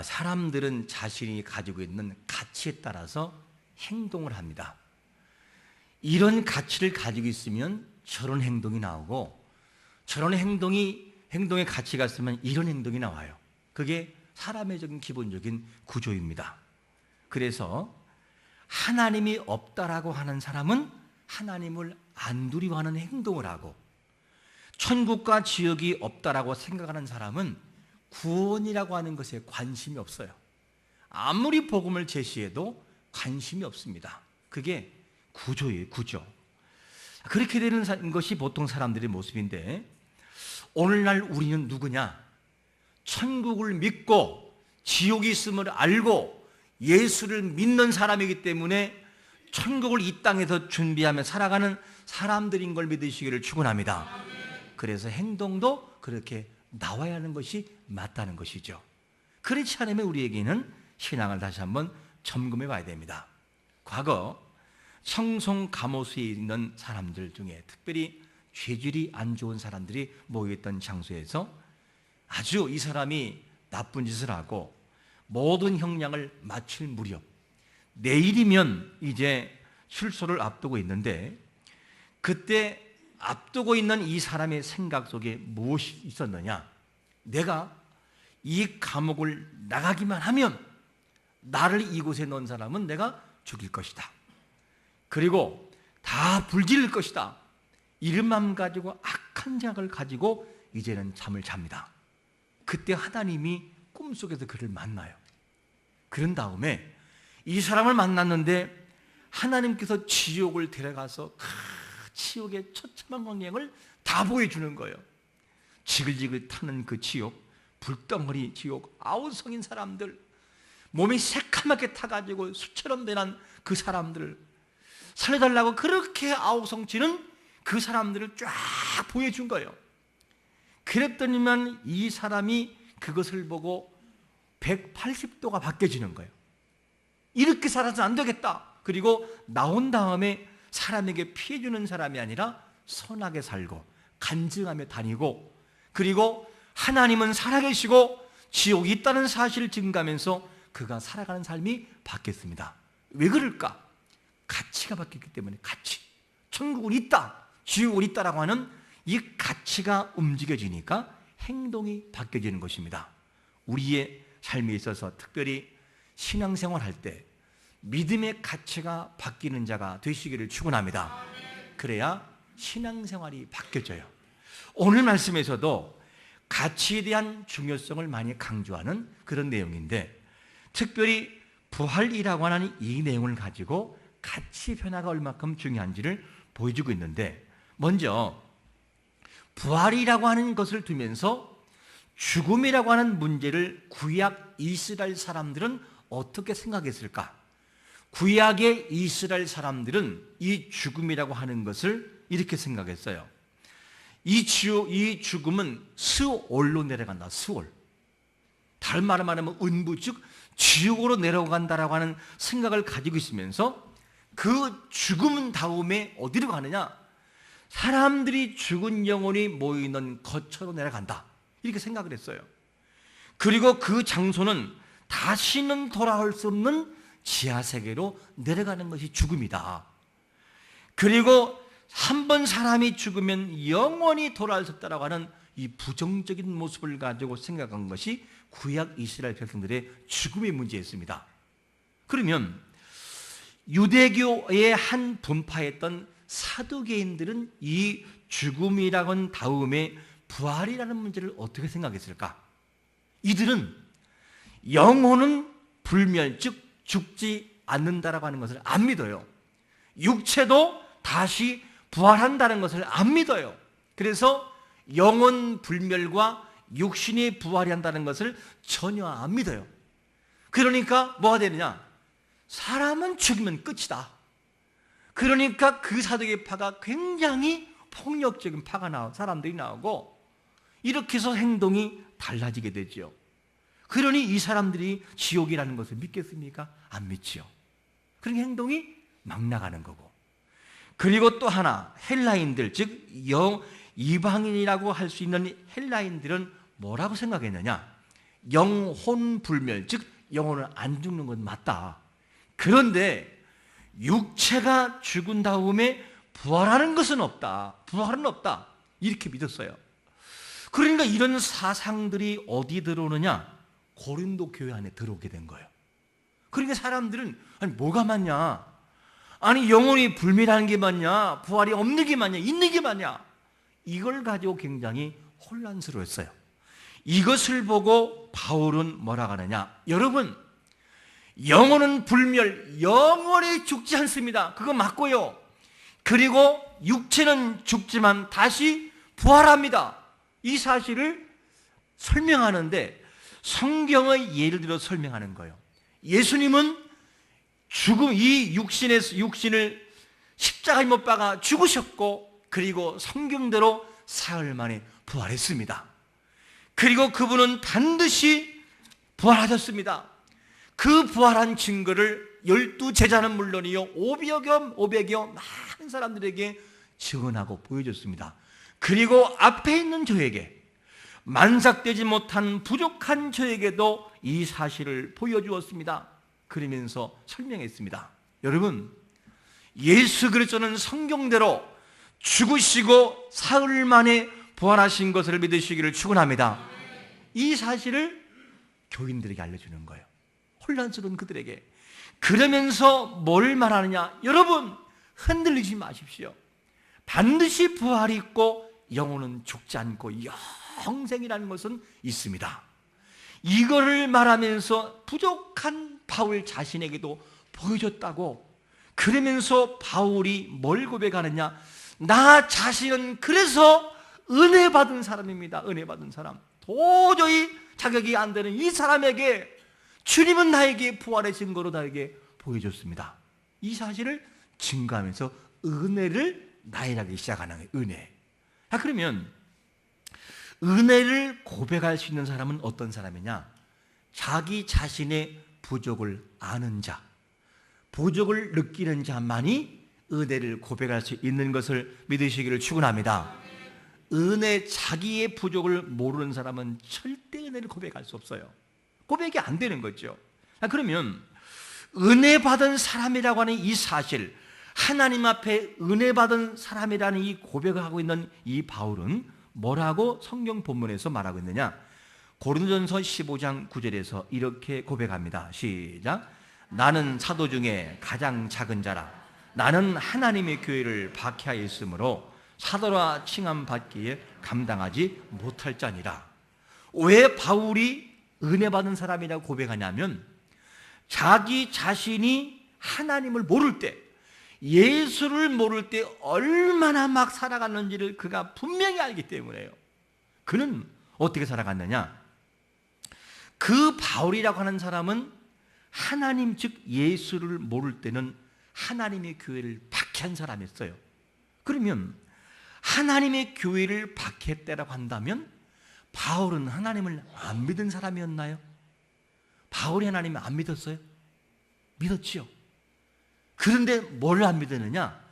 사람들은 자신이 가지고 있는 가치에 따라서 행동을 합니다. 이런 가치를 가지고 있으면 저런 행동이 나오고, 저런 행동의 가치가 있으면 이런 행동이 나와요. 그게 사람의 기본적인 구조입니다. 그래서 하나님이 없다라고 하는 사람은 하나님을 안 두려워하는 행동을 하고, 천국과 지옥이 없다라고 생각하는 사람은 구원이라고 하는 것에 관심이 없어요. 아무리 복음을 제시해도 관심이 없습니다. 그게 구조예요, 구조. 그렇게 되는 것이 보통 사람들의 모습인데, 오늘날 우리는 누구냐? 천국을 믿고 지옥이 있음을 알고 예수를 믿는 사람이기 때문에 천국을 이 땅에서 준비하며 살아가는 사람들인 걸 믿으시기를 축원합니다. 그래서 행동도 그렇게 나와야 하는 것이 맞다는 것이죠. 그렇지 않으면 우리에게는 신앙을 다시 한번 점검해 봐야 됩니다. 과거 청송 감호수에 있는 사람들 중에 특별히 죄질이 안 좋은 사람들이 모여있던 장소에서 아주 이 사람이 나쁜 짓을 하고 모든 형량을 마칠 무렵, 내일이면 이제 출소를 앞두고 있는데, 그때 앞두고 있는 이 사람의 생각 속에 무엇이 있었느냐? 내가 이 감옥을 나가기만 하면 나를 이곳에 넣은 사람은 내가 죽일 것이다. 그리고 다 불지를 것이다. 이런 마음 가지고 악한 생각을 가지고 이제는 잠을 잡니다. 그때 하나님이 꿈속에서 그를 만나요. 그런 다음에 이 사람을 만났는데 하나님께서 지옥을 데려가서 지옥의 처참한 광경을 다 보여주는 거예요. 지글지글 타는 그 지옥, 불덩어리 지옥, 아우성인 사람들, 몸이 새카맣게 타가지고 수처럼 변한 그 사람들을 살려달라고 그렇게 아우성치는 그 사람들을 쫙 보여준 거예요. 그랬더니만 이 사람이 그것을 보고 180도가 바뀌어지는 거예요. 이렇게 살아서 안 되겠다. 그리고 나온 다음에 사람에게 피해주는 사람이 아니라 선하게 살고 간증하며 다니고, 그리고 하나님은 살아계시고 지옥이 있다는 사실을 증가하면서 그가 살아가는 삶이 바뀌었습니다. 왜 그럴까? 가치가 바뀌었기 때문에. 가치, 천국은 있다, 지옥은 있다라고 하는 이 가치가 움직여지니까 행동이 바뀌어지는 것입니다. 우리의 삶에 있어서 특별히 신앙생활할 때 믿음의 가치가 바뀌는 자가 되시기를 축원합니다. 그래야 신앙생활이 바뀌어져요. 오늘 말씀에서도 가치에 대한 중요성을 많이 강조하는 그런 내용인데, 특별히 부활이라고 하는 이 내용을 가지고 가치 변화가 얼마큼 중요한지를 보여주고 있는데, 먼저 부활이라고 하는 것을 두면서 죽음이라고 하는 문제를 구약 이스라엘 사람들은 어떻게 생각했을까? 구약의 이스라엘 사람들은 이 죽음이라고 하는 것을 이렇게 생각했어요. 이 죽음은 스올로 내려간다. 스올. 다른 말로 말하면 은부, 즉 지옥으로 내려간다라고 하는 생각을 가지고 있으면서 그 죽음 다음에 어디로 가느냐? 사람들이 죽은 영혼이 모이는 거처로 내려간다. 이렇게 생각을 했어요. 그리고 그 장소는 다시는 돌아올 수 없는 지하세계로 내려가는 것이 죽음이다. 그리고 한 번 사람이 죽으면 영원히 돌아올 수 없다라고 하는 이 부정적인 모습을 가지고 생각한 것이 구약 이스라엘 백성들의 죽음의 문제였습니다. 그러면 유대교의 한 분파였던 사두개인들은 이 죽음이라고 한 다음에 부활이라는 문제를 어떻게 생각했을까? 이들은 영혼은 불멸, 즉 죽지 않는다라고 하는 것을 안 믿어요. 육체도 다시 부활한다는 것을 안 믿어요. 그래서 영혼 불멸과 육신이 부활이 한다는 것을 전혀 안 믿어요. 그러니까 뭐가 되느냐? 사람은 죽으면 끝이다. 그러니까 그 사두개파가 굉장히 폭력적인 파가 사람들이 나오고, 이렇게 해서 행동이 달라지게 되죠. 그러니 이 사람들이 지옥이라는 것을 믿겠습니까? 안 믿지요. 그러니 행동이 막 나가는 거고. 그리고 또 하나, 헬라인들, 즉 이방인이라고 할 수 있는 헬라인들은 뭐라고 생각했느냐? 영혼 불멸, 즉 영혼은 안 죽는 건 맞다. 그런데 육체가 죽은 다음에 부활하는 것은 없다. 부활은 없다. 이렇게 믿었어요. 그러니까 이런 사상들이 어디 들어오느냐? 고린도 교회 안에 들어오게 된 거예요. 그러니까 사람들은 아니 뭐가 맞냐? 아니 영혼이 불멸하는 게 맞냐? 부활이 없는 게 맞냐? 있는 게 맞냐? 이걸 가지고 굉장히 혼란스러웠어요. 이것을 보고 바울은 뭐라고 하느냐? 여러분, 영혼은 불멸, 영원히 죽지 않습니다. 그거 맞고요. 그리고 육체는 죽지만 다시 부활합니다. 이 사실을 설명하는데 성경의 예를 들어 설명하는 거예요. 예수님은 이 육신을 십자가에 못 박아 죽으셨고, 그리고 성경대로 사흘 만에 부활했습니다. 그리고 그분은 반드시 부활하셨습니다. 그 부활한 증거를 12제자는 물론이요 500여 많은 사람들에게 증언하고 보여줬습니다. 그리고 앞에 있는 저에게, 만삭되지 못한 부족한 저에게도 이 사실을 보여주었습니다. 그러면서 설명했습니다. 여러분, 예수 그리스도는 성경대로 죽으시고 사흘 만에 부활하신 것을 믿으시기를 축원합니다. 이 사실을 교인들에게 알려주는 거예요. 혼란스러운 그들에게. 그러면서 뭘 말하느냐? 여러분, 흔들리지 마십시오. 반드시 부활이 있고 영혼은 죽지 않고 영생이라는 것은 있습니다. 이거를 말하면서 부족한 바울 자신에게도 보여줬다고. 그러면서 바울이 뭘 고백하느냐? 나 자신은 그래서 은혜 받은 사람입니다. 은혜 받은 사람. 도저히 자격이 안 되는 이 사람에게 주님은 나에게 부활의 증거로 나에게 보여줬습니다. 이 사실을 증거하면서 은혜를 나열하기 시작하는 거예요. 은혜. 그러면 은혜를 고백할 수 있는 사람은 어떤 사람이냐? 자기 자신의 부족을 아는 자, 부족을 느끼는 자만이 은혜를 고백할 수 있는 것을 믿으시기를 축원합니다. 자기의 부족을 모르는 사람은 절대 은혜를 고백할 수 없어요. 고백이 안 되는 거죠. 그러면 은혜 받은 사람이라고 하는 이 사실, 하나님 앞에 은혜 받은 사람이라는 이 고백을 하고 있는 이 바울은 뭐라고 성경 본문에서 말하고 있느냐? 고린도전서 15장 9절에서 이렇게 고백합니다. 시작. 나는 사도 중에 가장 작은 자라. 나는 하나님의 교회를 박해하였으므로 사도라 칭함받기에 감당하지 못할 자니라. 왜 바울이 은혜 받은 사람이라고 고백하냐면, 자기 자신이 하나님을 모를 때, 예수를 모를 때 얼마나 막 살아갔는지를 그가 분명히 알기 때문에요. 그는 어떻게 살아갔느냐? 그 바울이라고 하는 사람은 하나님, 즉 예수를 모를 때는 하나님의 교회를 박해한 사람이었어요. 그러면 하나님의 교회를 박해했다라고 한다면 바울은 하나님을 안 믿은 사람이었나요? 바울이 하나님을 안 믿었어요? 믿었지요. 그런데 뭘 안 믿었느냐?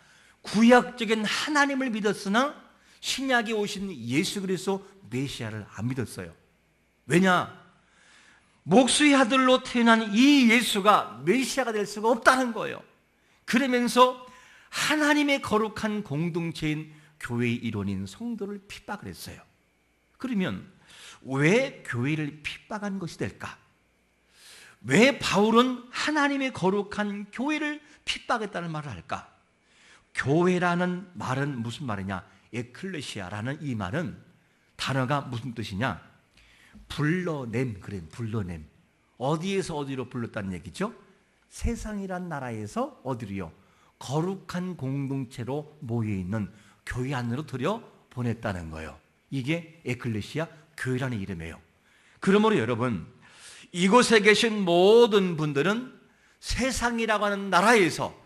구약적인 하나님을 믿었으나 신약에 오신 예수 그리스도 메시아를 안 믿었어요. 왜냐? 목수의 아들로 태어난 이 예수가 메시아가 될 수가 없다는 거예요. 그러면서 하나님의 거룩한 공동체인 교회의 일원인 성도를 핍박을 했어요. 그러면 왜 교회를 핍박한 것이 될까? 왜 바울은 하나님의 거룩한 교회를 핍박했다는 말을 할까? 교회라는 말은 무슨 말이냐? 에클레시아라는 이 말은 단어가 무슨 뜻이냐? 불러냄, 그래, 불러냄. 어디에서 어디로 불렀다는 얘기죠? 세상이란 나라에서 어디로요? 거룩한 공동체로 모여있는 교회 안으로 들여 보냈다는 거예요. 이게 에클레시아, 교회라는 이름이에요. 그러므로 여러분, 이곳에 계신 모든 분들은 세상이라고 하는 나라에서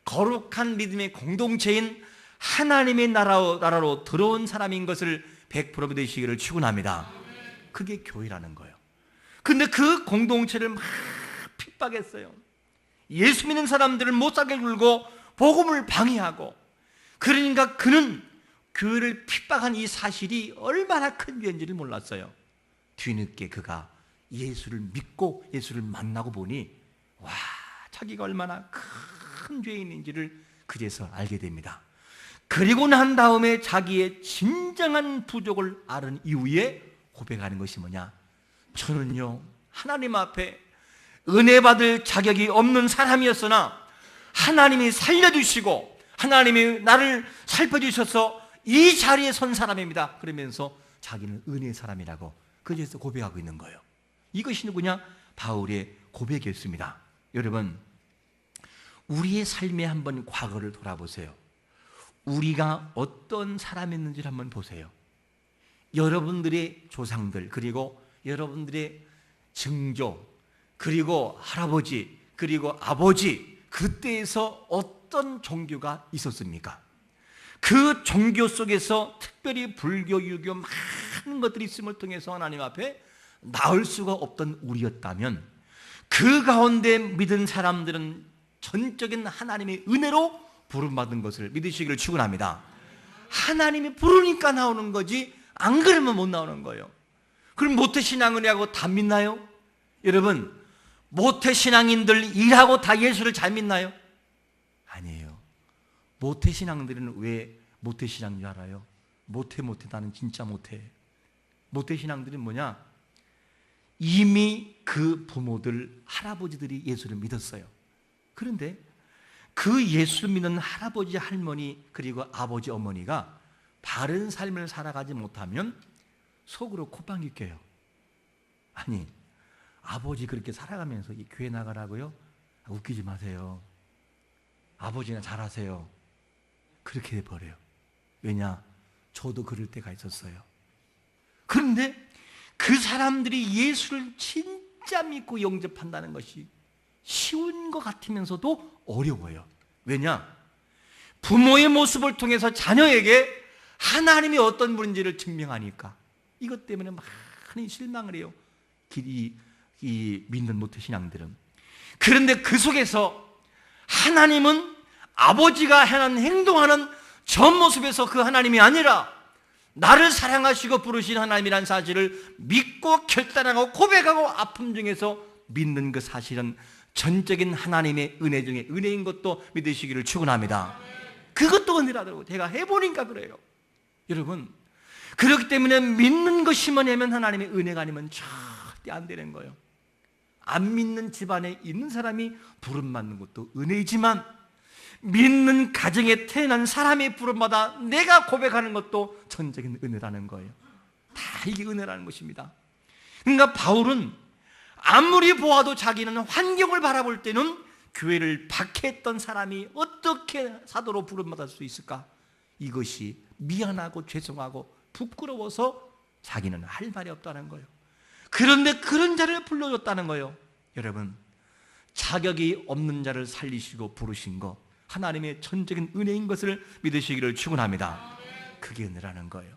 거룩한 믿음의 공동체인 하나님의 나라로 들어온 사람인 것을 100% 믿으시기를 축원합니다. 그게 교회라는 거예요. 근데 그 공동체를 막 핍박했어요. 예수 믿는 사람들을 못 살게 굴고 복음을 방해하고, 그러니까 그는 교회를 핍박한 이 사실이 얼마나 큰 죄인지를 몰랐어요. 뒤늦게 그가 예수를 믿고 예수를 만나고 보니 와, 자기가 얼마나 큰 죄인인지를 그제서 알게 됩니다. 그리고 난 다음에 자기의 진정한 부족을 알은 이후에 고백하는 것이 뭐냐? 저는요, 하나님 앞에 은혜 받을 자격이 없는 사람이었으나 하나님이 살려주시고 하나님이 나를 살펴주셔서 이 자리에 선 사람입니다. 그러면서 자기는 은혜의 사람이라고 그제서 고백하고 있는 거예요. 이것이 누구냐? 바울의 고백이었습니다. 여러분, 우리의 삶에 한번 과거를 돌아보세요. 우리가 어떤 사람이었는지를 한번 보세요. 여러분들의 조상들, 그리고 여러분들의 증조, 그리고 할아버지, 그리고 아버지, 그때에서 어떤 종교가 있었습니까? 그 종교 속에서 특별히 불교, 유교 많은 것들이 있음을 통해서 하나님 앞에 나올 수가 없던 우리였다면 그 가운데 믿은 사람들은 전적인 하나님의 은혜로 부름받은 것을 믿으시기를 축원합니다. 하나님이 부르니까 나오는 거지 안 그러면 못 나오는 거예요. 그럼 모태신앙이라고 다 믿나요? 여러분, 모태신앙인들 일하고 다 예수를 잘 믿나요? 아니에요. 모태신앙들은 왜 모태신앙인 줄 알아요? 모태 나는 진짜 모태. 모태신앙들은 뭐냐? 이미 그 부모들, 할아버지들이 예수를 믿었어요. 그런데 그 예수 믿는 할아버지, 할머니, 그리고 아버지, 어머니가 바른 삶을 살아가지 못하면 속으로 콧방귀 껴요. 아니, 아버지 그렇게 살아가면서 이 교회 나가라고요? 웃기지 마세요. 아버지나 잘하세요. 그렇게 돼버려요. 왜냐? 저도 그럴 때가 있었어요. 그런데 그 사람들이 예수를 진짜 믿고 영접한다는 것이 쉬운 것 같으면서도 어려워요. 왜냐? 부모의 모습을 통해서 자녀에게 하나님이 어떤 분인지를 증명하니까 이것 때문에 많이 실망을 해요. 이 믿는 모태신앙들은. 그런데 그 속에서 하나님은 아버지가 하는 행동하는 전 모습에서 그 하나님이 아니라 나를 사랑하시고 부르신 하나님이라는 사실을 믿고 결단하고 고백하고 아픔 중에서 믿는 그 사실은 전적인 하나님의 은혜 중에 은혜인 것도 믿으시기를 축원합니다. 그것도 은혜라더라고요. 제가 해보니까 그래요. 여러분, 그렇기 때문에 믿는 것이 뭐냐면 하나님의 은혜가 아니면 절대 안 되는 거예요. 안 믿는 집안에 있는 사람이 부름받는 것도 은혜이지만 믿는 가정에 태어난 사람의 부름마다 내가 고백하는 것도 전적인 은혜라는 거예요. 다 이게 은혜라는 것입니다. 그러니까 바울은 아무리 보아도 자기는 환경을 바라볼 때는 교회를 박해했던 사람이 어떻게 사도로 부름받을 수 있을까? 이것이 미안하고 죄송하고 부끄러워서 자기는 할 말이 없다는 거예요. 그런데 그런 자를 불러줬다는 거예요. 여러분, 자격이 없는 자를 살리시고 부르신 거 하나님의 전적인 은혜인 것을 믿으시기를 축원합니다. 그게 은혜라는 거예요.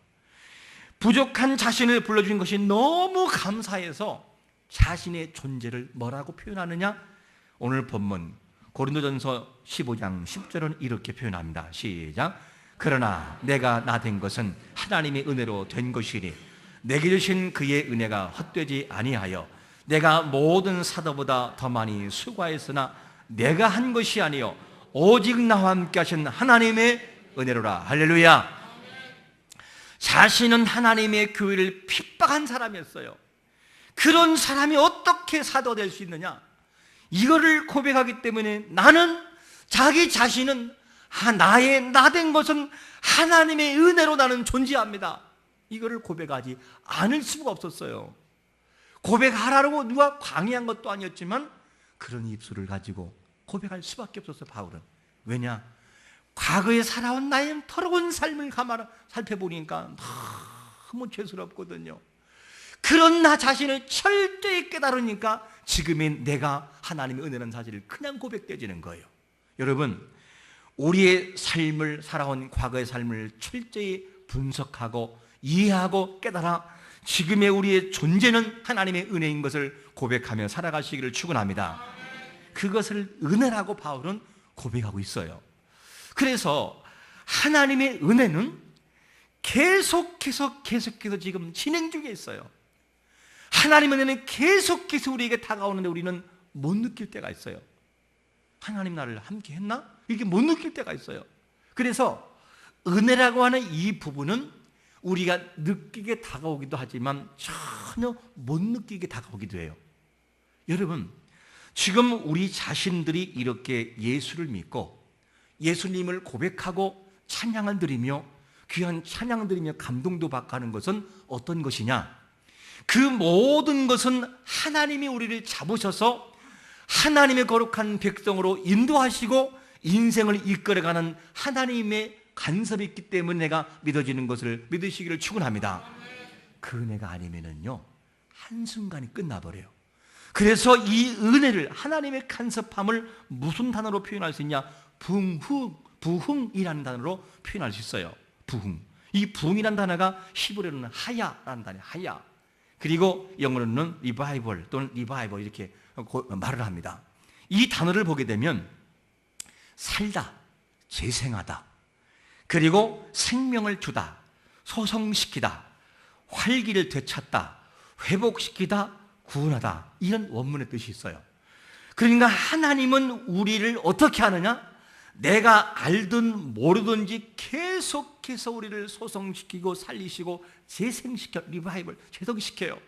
부족한 자신을 불러주신 것이 너무 감사해서 자신의 존재를 뭐라고 표현하느냐? 오늘 본문 고린도전서 15장 10절은 이렇게 표현합니다. 시작. 그러나 내가 나 된 것은 하나님의 은혜로 된 것이니 내게 주신 그의 은혜가 헛되지 아니하여 내가 모든 사도보다 더 많이 수고하였으나 내가 한 것이 아니요 오직 나와 함께 하신 하나님의 은혜로라. 할렐루야. 자신은 하나님의 교회를 핍박한 사람이었어요. 그런 사람이 어떻게 사도가 될 수 있느냐? 이거를 고백하기 때문에 나는 자기 자신은 나의 나 된 것은 하나님의 은혜로 나는 존재합니다. 이거를 고백하지 않을 수가 없었어요. 고백하라고 누가 강요한 것도 아니었지만 그런 입술을 가지고 고백할 수밖에 없었어요. 바울은. 왜냐? 과거에 살아온 나의 더러운 삶을 살펴보니까 너무 죄스럽거든요. 그런 나 자신을 철저히 깨달으니까 지금의 내가 하나님의 은혜라는 사실을 그냥 고백되어지는 거예요. 여러분, 우리의 삶을 살아온 과거의 삶을 철저히 분석하고 이해하고 깨달아 지금의 우리의 존재는 하나님의 은혜인 것을 고백하며 살아가시기를 축원합니다. 그것을 은혜라고 바울은 고백하고 있어요. 그래서 하나님의 은혜는 계속해서 지금 진행 중에 있어요. 하나님의 은혜는 계속해서 우리에게 다가오는데 우리는 못 느낄 때가 있어요. 하나님 나를 함께 했나? 이렇게 못 느낄 때가 있어요. 그래서 은혜라고 하는 이 부분은 우리가 느끼게 다가오기도 하지만 전혀 못 느끼게 다가오기도 해요. 여러분, 지금 우리 자신들이 이렇게 예수를 믿고 예수님을 고백하고 찬양을 드리며 귀한 찬양을 드리며 감동도 받고 하는 것은 어떤 것이냐? 그 모든 것은 하나님이 우리를 잡으셔서 하나님의 거룩한 백성으로 인도하시고 인생을 이끌어가는 하나님의 간섭이 있기 때문에 내가 믿어지는 것을 믿으시기를 축원합니다. 그 은혜가 아니면은요, 한순간이 끝나버려요. 그래서 이 은혜를, 하나님의 간섭함을 무슨 단어로 표현할 수 있냐? 부흥이라는 단어로 표현할 수 있어요. 부흥. 이 부흥이라는 단어가 히브리어로는 하야라는 단어예요. 하야. 그리고 영어로는 리바이벌 또는 리바이벌 이렇게 말을 합니다. 이 단어를 보게 되면 살다, 재생하다, 그리고 생명을 주다, 소성시키다, 활기를 되찾다, 회복시키다, 구원하다, 이런 원문의 뜻이 있어요. 그러니까 하나님은 우리를 어떻게 하느냐? 내가 알든 모르든지 계속해서 우리를 소성시키고 살리시고 재생시켜, 리바이벌, 재성시켜요.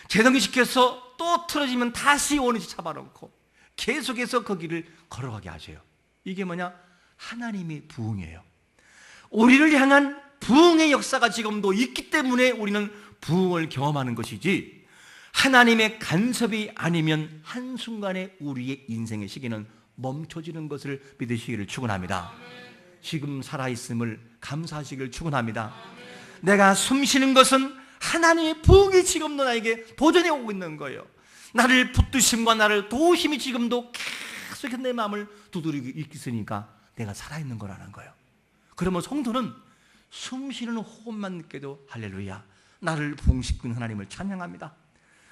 재성시켜서 또 틀어지면 다시 원위치 잡아놓고 계속해서 그 길을 걸어가게 하세요. 이게 뭐냐? 하나님의 부흥이에요. 우리를 향한 부흥의 역사가 지금도 있기 때문에 우리는 부흥을 경험하는 것이지, 하나님의 간섭이 아니면 한순간에 우리의 인생의 시기는 멈춰지는 것을 믿으시기를 축원합니다. 지금 살아있음을 감사하시기를 축원합니다. 내가 숨쉬는 것은 하나님의 부흥이 지금도 나에게 도전해 오고 있는 거예요. 나를 붙드심과 나를 도우심이 지금도 계속 내 마음을 두드리고 있으니까 내가 살아있는 거라는 거예요. 그러면 성도는 숨쉬는 호흡만 느껴도 할렐루야, 나를 부흥시키는 하나님을 찬양합니다.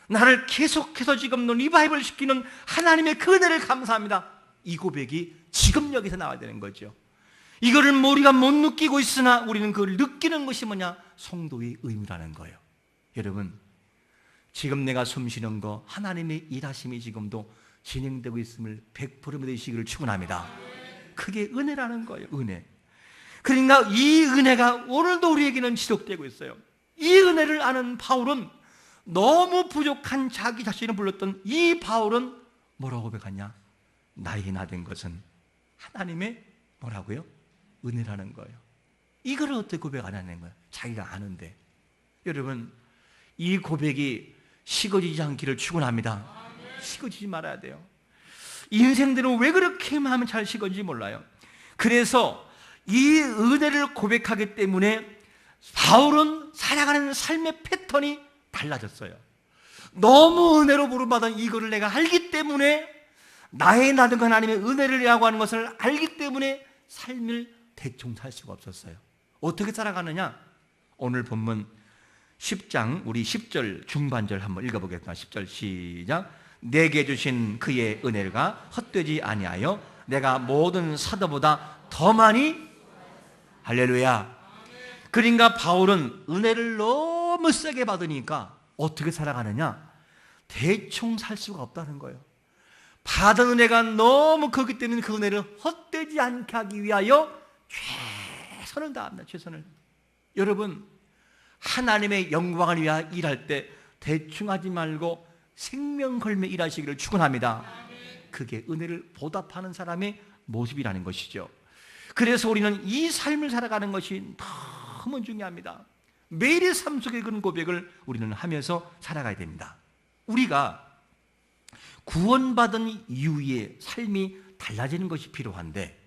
나를 계속해서 지금도 리바이벌 시키는 하나님의 그 은혜를 감사합니다. 이 고백이 지금 여기서 나와야 되는 거죠. 이거를 우리가 못 느끼고 있으나 우리는 그걸 느끼는 것이 뭐냐? 성도의 의무라는 거예요. 여러분, 지금 내가 숨쉬는 거 하나님의 일하심이 지금도 진행되고 있음을 100% 믿으시기를 축원합니다. 그게 은혜라는 거예요. 은혜. 그러니까 이 은혜가 오늘도 우리에게는 지속되고 있어요. 이 은혜를 아는 바울은, 너무 부족한 자기 자신을 불렀던 이 바울은 뭐라고 고백하냐? 나에게 나된 것은 하나님의 뭐라고요? 은혜라는 거예요. 이걸 어떻게 고백 안 하는 거예요? 자기가 아는데. 여러분, 이 고백이 식어지지 않기를 축원합니다. 식어지지 말아야 돼요. 인생들은 왜 그렇게 하면 잘 식어지지 몰라요. 그래서 이 은혜를 고백하기 때문에 바울은 살아가는 삶의 패턴이 달라졌어요. 너무 은혜로 부름받은 이거를 내가 알기 때문에, 나의 나든 하나님의 은혜를 야구하는 것을 알기 때문에 삶을 대충 살 수가 없었어요. 어떻게 살아가느냐? 오늘 본문 10장 우리 10절 중반절 한번 읽어보겠습니다. 10절 시작. 내게 주신 그의 은혜가 헛되지 아니하여 내가 모든 사도보다 더 많이, 할렐루야. 그러니까 바울은 은혜를 너무 세게 받으니까 어떻게 살아가느냐? 대충 살 수가 없다는 거예요. 받은 은혜가 너무 크기 때문에 그 은혜를 헛되지 않게 하기 위하여 최선을 다합니다. 최선을. 여러분, 하나님의 영광을 위하여 일할 때 대충 하지 말고 생명 걸며 일하시기를 축원합니다. 그게 은혜를 보답하는 사람의 모습이라는 것이죠. 그래서 우리는 이 삶을 살아가는 것이 너무 중요합니다. 매일의 삶 속의 그런 고백을 우리는 하면서 살아가야 됩니다. 우리가 구원받은 이후에 삶이 달라지는 것이 필요한데,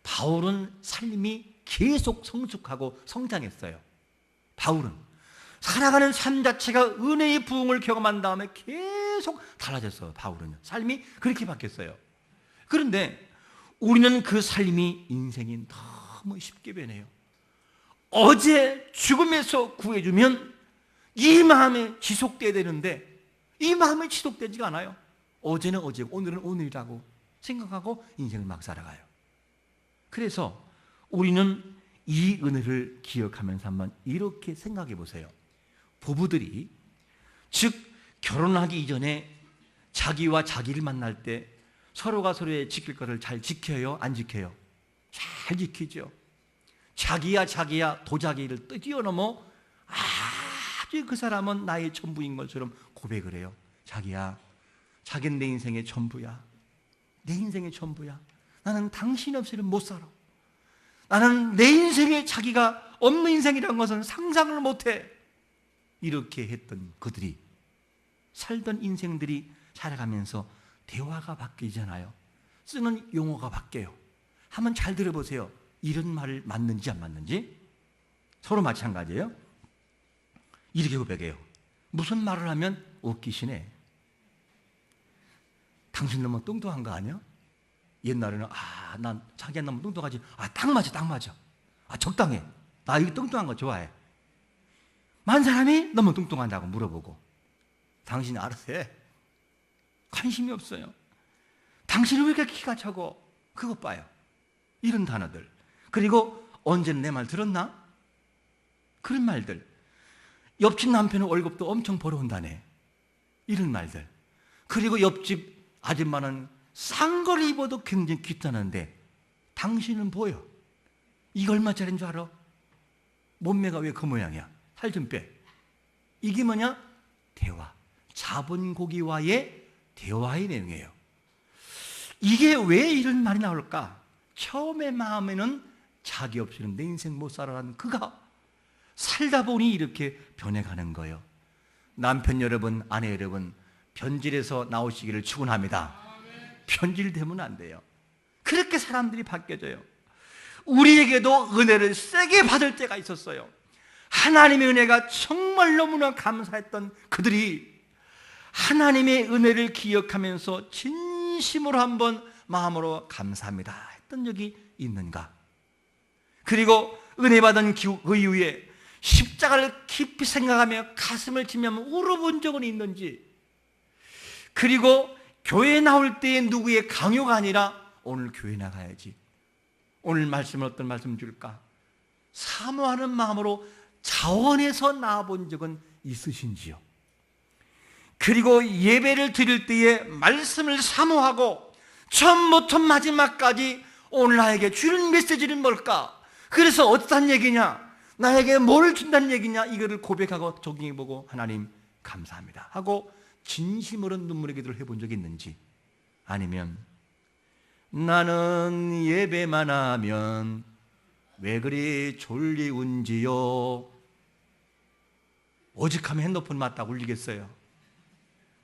바울은 삶이 계속 성숙하고 성장했어요. 바울은 살아가는 삶 자체가 은혜의 부흥을 경험한 다음에 계속 달라졌어요. 바울은요, 삶이 그렇게 바뀌었어요. 그런데 우리는 그 삶이, 인생이 너무 쉽게 변해요. 어제 죽음에서 구해주면 이 마음에 지속돼야 되는데 이 마음이 지속되지가 않아요. 어제는 어제고 오늘은 오늘이라고 생각하고 인생을 막 살아가요. 그래서 우리는 이 은혜를 기억하면서 한번 이렇게 생각해 보세요. 부부들이, 즉 결혼하기 이전에 자기와 자기를 만날 때 서로가 서로의 지킬 것을 잘 지켜요? 안 지켜요? 잘 지키죠. 자기야 도자기를 뛰어넘어 아주 그 사람은 나의 전부인 것처럼 고백을 해요. 자기야, 자기는 내 인생의 전부야. 내 인생의 전부야. 나는 당신 없이는 못 살아. 나는 내 인생에 자기가 없는 인생이라는 것은 상상을 못해. 이렇게 했던 그들이, 살던 인생들이 살아가면서 대화가 바뀌잖아요. 쓰는 용어가 바뀌어요. 한번 잘 들어보세요. 이런 말을 맞는지 안 맞는지. 서로 마찬가지예요. 이렇게 고백해요. 무슨 말을 하면 웃기시네. 당신 너무 뚱뚱한 거 아니야? 옛날에는 난 자기가 너무 뚱뚱하지. 딱 맞아. 적당해. 나 이거 뚱뚱한 거 좋아해. 많은 사람이 너무 뚱뚱한다고 물어보고, 당신이 알아서 해. 관심이 없어요. 당신은 왜 이렇게 키가 작어? 그것 봐요. 이런 단어들. 그리고 언제는 내 말 들었나? 그런 말들. 옆집 남편은 월급도 엄청 벌어온다네. 이런 말들. 그리고 옆집 아줌마는 싼 걸 입어도 굉장히 귀찮은데 당신은 보여. 이거 얼마짜리인 줄 알아? 몸매가 왜 그 모양이야? 살 좀 빼. 이게 뭐냐? 대화. 자본고기와의 대화의 내용이에요. 이게 왜 이런 말이 나올까? 처음에 마음에는 자기 없이는 내 인생 못 살아라는 그가 살다 보니 이렇게 변해가는 거예요. 남편 여러분, 아내 여러분, 변질에서 나오시기를 축원합니다. 변질되면 안 돼요. 그렇게 사람들이 바뀌어져요. 우리에게도 은혜를 세게 받을 때가 있었어요. 하나님의 은혜가 정말 너무나 감사했던 그들이 하나님의 은혜를 기억하면서 진심으로 한번 마음으로 감사합니다 했던 적이 있는가? 그리고 은혜 받은 그 이후에 십자가를 깊이 생각하며 가슴을 치며 울어본 적은 있는지, 그리고 교회 나올 때에 누구의 강요가 아니라 오늘 교회 나가야지, 오늘 말씀은 어떤 말씀 줄까, 사모하는 마음으로 자원해서 나와본 적은 있으신지요? 그리고 예배를 드릴 때에 말씀을 사모하고 처음부터 마지막까지 오늘 나에게 주는 메시지는 뭘까? 그래서 어떤 얘기냐? 나에게 뭘 준다는 얘기냐? 이거를 고백하고 적용해보고 하나님 감사합니다 하고 진심으로 눈물의 기도를 해본 적이 있는지, 아니면 나는 예배만 하면 왜 그리 졸리운지요, 오직하면 핸드폰 맞다고 울리겠어요?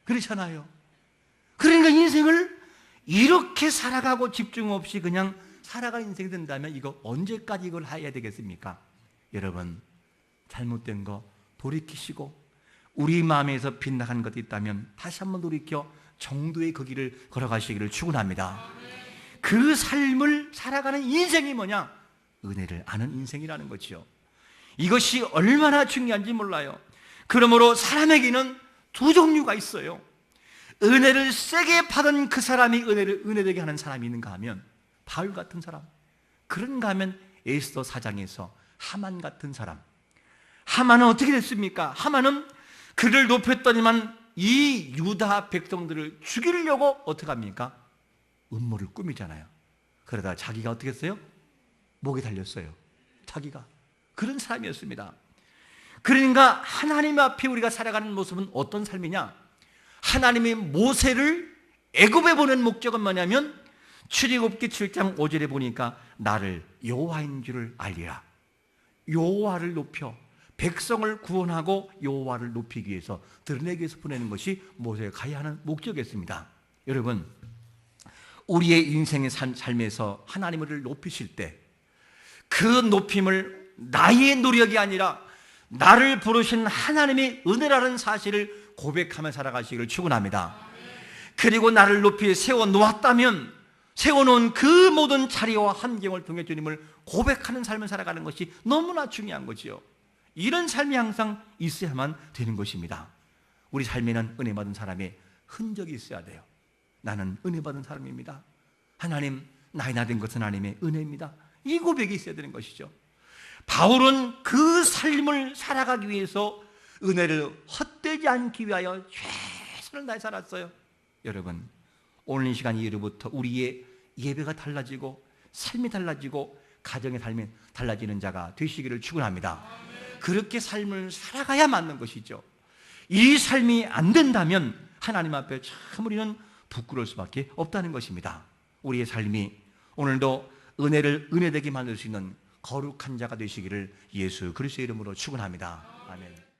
그렇잖아요. 그러니까 인생을 이렇게 살아가고 집중 없이 그냥 살아가는 인생이 된다면 이거 언제까지 이걸 해야 되겠습니까? 여러분, 잘못된 거 돌이키시고 우리 마음에서 빗나간 것이 있다면 다시 한번 돌이켜 정도의 그 길을 걸어가시기를 축원합니다. 그 삶을 살아가는 인생이 뭐냐? 은혜를 아는 인생이라는 거죠. 이것이 얼마나 중요한지 몰라요. 그러므로 사람에게는 두 종류가 있어요. 은혜를 세게 받은 그 사람이 은혜되게 하는 사람이 있는가 하면 바울 같은 사람, 그런가 하면 에스더 4장에서 하만 같은 사람. 하만은 어떻게 됐습니까? 하만은 그를 높였더니만 이 유다 백성들을 죽이려고 어떻게 합니까? 음모를 꾸미잖아요. 그러다 자기가 어떻게 했어요? 목에 달렸어요. 자기가. 그런 사람이었습니다. 그러니까 하나님 앞에 우리가 살아가는 모습은 어떤 삶이냐? 하나님이 모세를 애굽에 보낸 목적은 뭐냐면 출애굽기 7장 5절에 보니까 나를 여호와인 줄을 알리라. 여호와를 높여 백성을 구원하고 여호와를 높이기 위해서 드러내기 위해서 보내는 것이 모세가 가야 하는 목적이었습니다. 여러분, 우리의 인생의 삶에서 하나님을 높이실 때 그 높임을 나의 노력이 아니라 나를 부르신 하나님의 은혜라는 사실을 고백하며 살아가시기를 축원합니다. 그리고 나를 높이 세워놓았다면 세워놓은 그 모든 자리와 환경을 통해 주님을 고백하는 삶을 살아가는 것이 너무나 중요한 거지요. 이런 삶이 항상 있어야만 되는 것입니다. 우리 삶에는 은혜 받은 사람의 흔적이 있어야 돼요. 나는 은혜 받은 사람입니다. 하나님, 나이 나 된 것은 하나님의 은혜입니다. 이 고백이 있어야 되는 것이죠. 바울은 그 삶을 살아가기 위해서 은혜를 헛되지 않기 위하여 최선을 다해 살았어요. 여러분, 오늘 이 시간 이후로부터 우리의 예배가 달라지고 삶이 달라지고 가정의 삶이 달라지는 자가 되시기를 축원합니다. 그렇게 삶을 살아가야 맞는 것이죠. 이 삶이 안 된다면 하나님 앞에 참 우리는 부끄러울 수밖에 없다는 것입니다. 우리의 삶이 오늘도 은혜를 은혜되게 만들 수 있는 거룩한 자가 되시기를 예수 그리스도의 이름으로 축원합니다. 아멘.